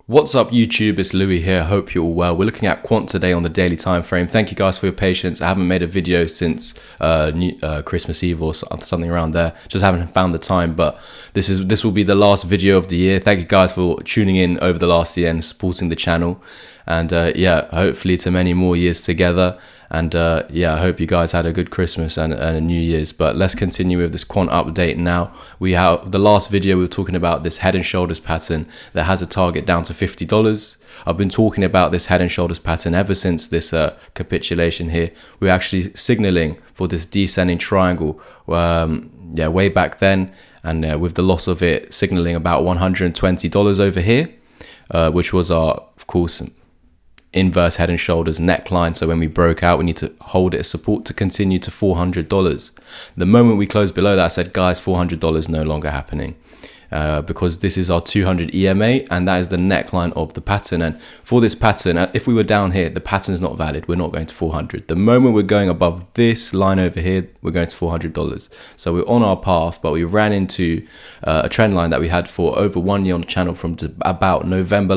What's up YouTube, it's Louis here, hope you're all well. We're looking at Quant today on the daily time frame. Thank you guys for your patience. I haven't made a video since Christmas Eve or something around there. Just haven't found the time, but this will be the last video of the year. Thank you guys for tuning in over the last year and supporting the channel. And yeah, hopefully to many more years together. And yeah, I hope you guys had a good Christmas and a New Year's. But let's continue with this Quant update now. We have the last video we were talking about this head and shoulders pattern that has a target down to $50. I've been talking about this head and shoulders pattern ever since this capitulation here. We're actually signaling for this descending triangle yeah, way back then, and with the loss of it signaling about $120 over here, which was our, of course, inverse head and shoulders neckline. So when we broke out, we need to hold it as support to continue to $400. The moment we closed below that, I said, guys, $400 no longer happening, because this is our 200 EMA and that is the neckline of the pattern. And for this pattern, if we were down here, the pattern is not valid. We're not going to 400. The moment we're going above this line over here, we're going to $400. So we're on our path, but we ran into a trend line that we had for over 1 year on the channel from about November,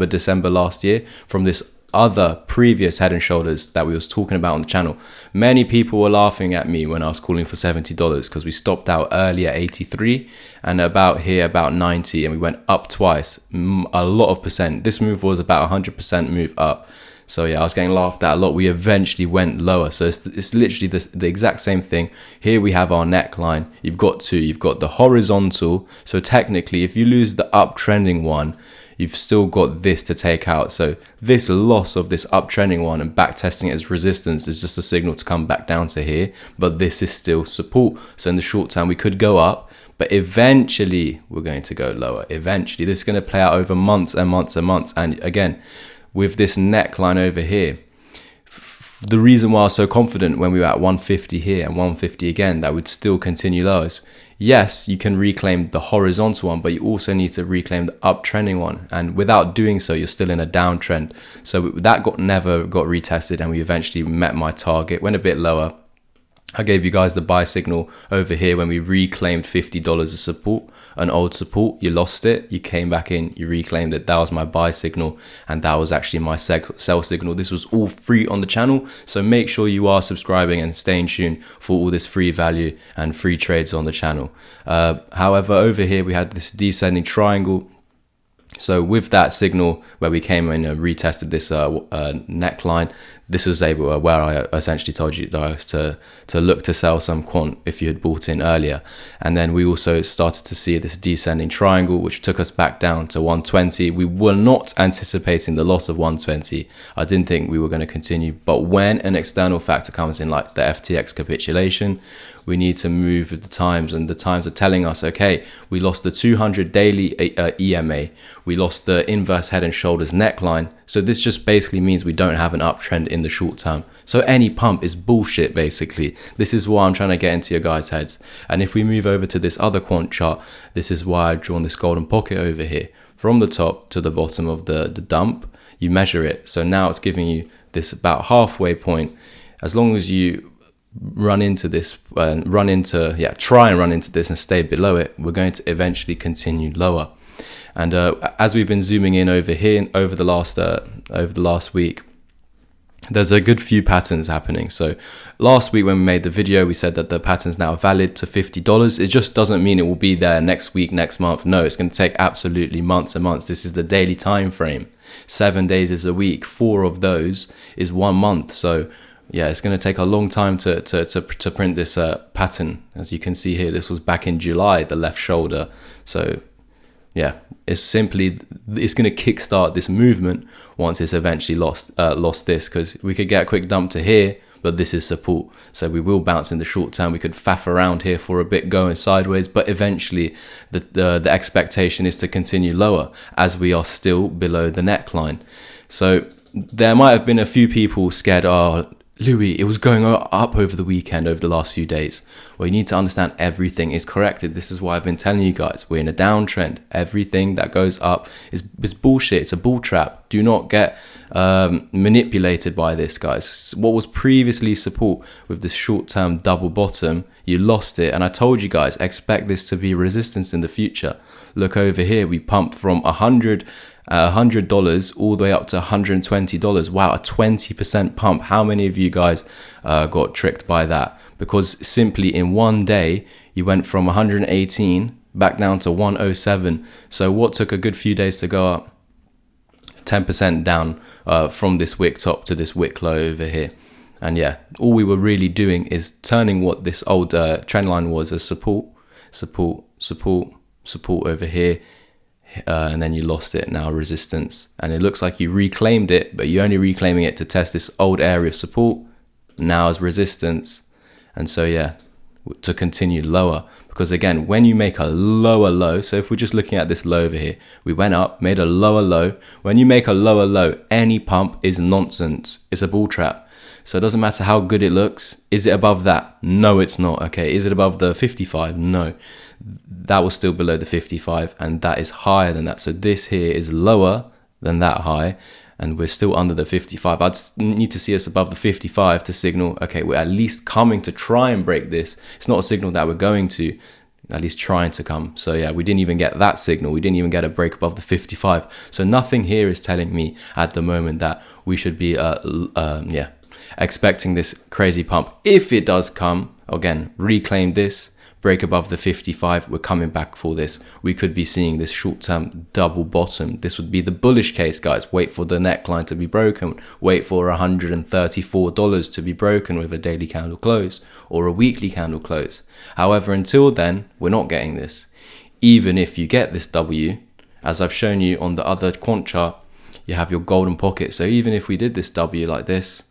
December last year, from this other previous head and shoulders that we was talking about on the channel. Many people were laughing at me when I was calling for $70 because we stopped out earlier 83 and about here about 90, and we went up twice, a lot of percent. This move was about 100% move up. So yeah, I was getting laughed at a lot. We eventually went lower. So it's literally the exact same thing. Here we have our neckline. You've got the horizontal. So technically, if you lose the uptrending one, you've still got this to take out. So this loss of this uptrending one and back testing it as resistance is just a signal to come back down to here. But this is still support. So in the short term, we could go up, but eventually we're going to go lower. Eventually, this is going to play out over months and months and months. And again, with this neckline over here, the reason why I was so confident when we were at 150 here and 150 again, that would still continue lower. Yes, you can reclaim the horizontal one, but you also need to reclaim the uptrending one. And without doing so, you're still in a downtrend. So that never got retested, and we eventually met my target, went a bit lower. I gave you guys the buy signal over here when we reclaimed $50 of support, an old support. You lost it, you came back in, you reclaimed it. That was my buy signal, and that was actually my sell signal. This was all free on the channel, so make sure you are subscribing and staying tuned for all this free value and free trades on the channel. However, over here we had this descending triangle. So with that signal where we came in and retested this neckline, this was able where I essentially told you guys to look to sell some quant if you had bought in earlier. And then we also started to see this descending triangle, which took us back down to 120. We were not anticipating the loss of 120. I didn't think we were going to continue, but when an external factor comes in like the FTX capitulation, we need to move with the times, and the times are telling us, okay, we lost the 200 daily EMA, we lost the inverse head and shoulders neckline. So this just basically means we don't have an uptrend in the short term. So any pump is bullshit, basically. This is why I'm trying to get into your guys' heads. And if we move over to this other quant chart, this is why I've drawn this golden pocket over here. From the top to the bottom of the dump, you measure it. So now it's giving you this about halfway point. As long as you run into this and try and run into this and stay below it, we're going to eventually continue lower. And as we've been zooming in over here over the last week, there's a good few patterns happening. So last week when we made the video, we said that the pattern's now valid to $50. It just doesn't mean it will be there next week, next month. No, it's going to take absolutely months and months. This is the daily time frame. 7 days is a week. 4 of those is 1 month. So yeah, it's going to take a long time to print this pattern. As you can see here, this was back in July, the left shoulder. So yeah, it's going to kickstart this movement once it's eventually lost this, because we could get a quick dump to here, but this is support. So we will bounce in the short term. We could faff around here for a bit going sideways, but eventually the expectation is to continue lower as we are still below the neckline. So there might have been a few people scared, Louis, it was going up over the weekend, over the last few days. Well, you need to understand everything is corrected. This is why I've been telling you guys, we're in a downtrend. Everything that goes up is bullshit. It's a bull trap. Do not get manipulated by this, guys. What was previously support with this short-term double bottom you lost it. And I told you guys, expect this to be resistance in the future. Look over here, we pumped from $100 all the way up to $120. Wow, a 20% pump. How many of you guys got tricked by that? Because simply in one day, you went from 118 back down to 107. So what took a good few days to go up? 10% down from this wick top to this wick low over here. And yeah, all we were really doing is turning what this old trend line was as support, support, support, support over here. And then you lost it, now resistance. And it looks like you reclaimed it, but you're only reclaiming it to test this old area of support, now as resistance. And so yeah, to continue lower. Because again, when you make a lower low, so if we're just looking at this low over here, we went up, made a lower low. When you make a lower low, any pump is nonsense. It's a bull trap. So it doesn't matter how good it looks. Is it above that? No, it's not. Okay. Is it above the 55? No. That was still below the 55, and that is higher than that. So this here is lower than that high, and we're still under the 55. I'd need to see us above the 55 to signal, okay, we're at least coming to try and break this. It's not a signal that we're going to, at least trying to come. So yeah, we didn't even get that signal. We didn't even get a break above the 55. So nothing here is telling me at the moment that we should be, expecting this crazy pump. If it does come, again, reclaim this, break above the 55, we're coming back for this. We could be seeing this short-term double bottom. This would be the bullish case, guys. Wait for the neckline to be broken. Wait for $134 to be broken with a daily candle close or a weekly candle close. However, until then, we're not getting this. Even if you get this W, as I've shown you on the other quant chart, you have your golden pocket. So even if we did this W like this,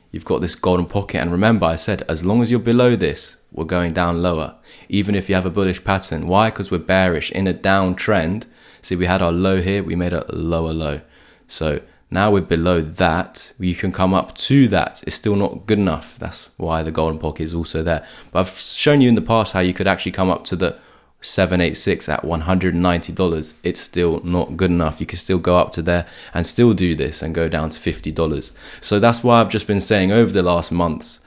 you've got this golden pocket. And remember, I said, as long as you're below this, we're going down lower. Even if you have a bullish pattern. Why? Because we're bearish in a downtrend. See, we had our low here. We made a lower low. So now we're below that. You can come up to that. It's still not good enough. That's why the golden pocket is also there. But I've shown you in the past how you could actually come up to the 786 at $190. It's still not good enough. You can still go up to there and still do this and go down to $50. So that's why I've just been saying over the last months,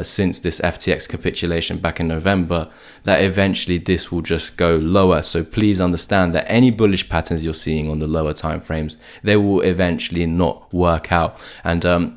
since this FTX capitulation back in November, that eventually this will just go lower. So please understand that any bullish patterns you're seeing on the lower time frames, they will eventually not work out. And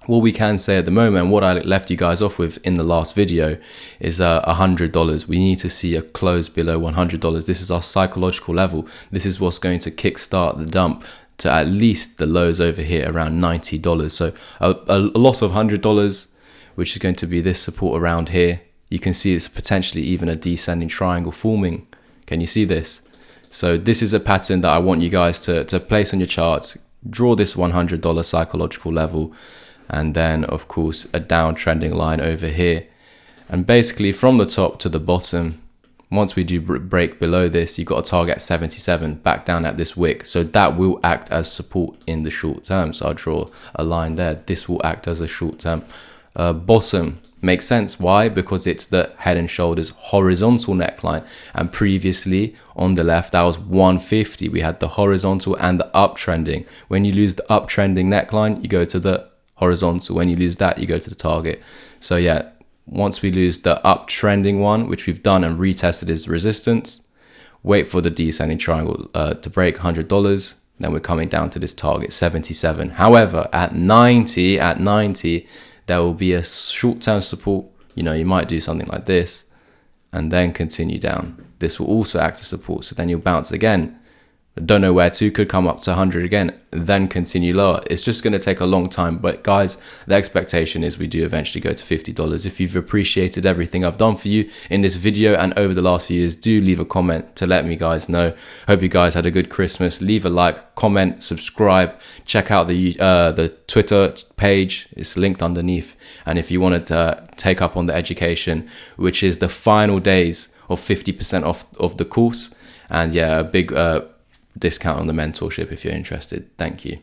what we can say at the moment, what I left you guys off with in the last video, is $100. We need to see a close below $100. This is our psychological level. This is what's going to kickstart the dump to at least the lows over here around $90. So a loss of $100, which is going to be this support around here. You can see it's potentially even a descending triangle forming. Can you see this? So this is a pattern that I want you guys to place on your charts. Draw this $100 psychological level. And then, of course, a downtrending line over here. And basically, from the top to the bottom, once we do break below this, you've got a target 77 back down at this wick. So that will act as support in the short term. So I'll draw a line there. This will act as a short term bottom. Makes sense. Why? Because it's the Head and Shoulders horizontal neckline. And previously on the left, that was 150. We had the horizontal and the uptrending. When you lose the uptrending neckline, you go to the horizontal. When you lose that, you go to the target. So yeah, once we lose the uptrending one, which we've done and retested as resistance, wait for the descending triangle to break $100. Then we're coming down to this target 77. However, at 90, there will be a short-term support. You know, you might do something like this and then continue down. This will also act as support. So then you'll bounce again. Don't know where to, could come up to 100 again, then continue lower. It's just going to take a long time. But guys, the expectation is we do eventually go to $50. If you've appreciated everything I've done for you in this video and over the last few years, do leave a comment to let me guys know. Hope you guys had a good Christmas. Leave a like, comment, subscribe, check out the Twitter page. It's linked underneath. And if you wanted to take up on the education, which is the final days of 50% off of the course, and yeah, a big discount on the mentorship if you're interested. Thank you.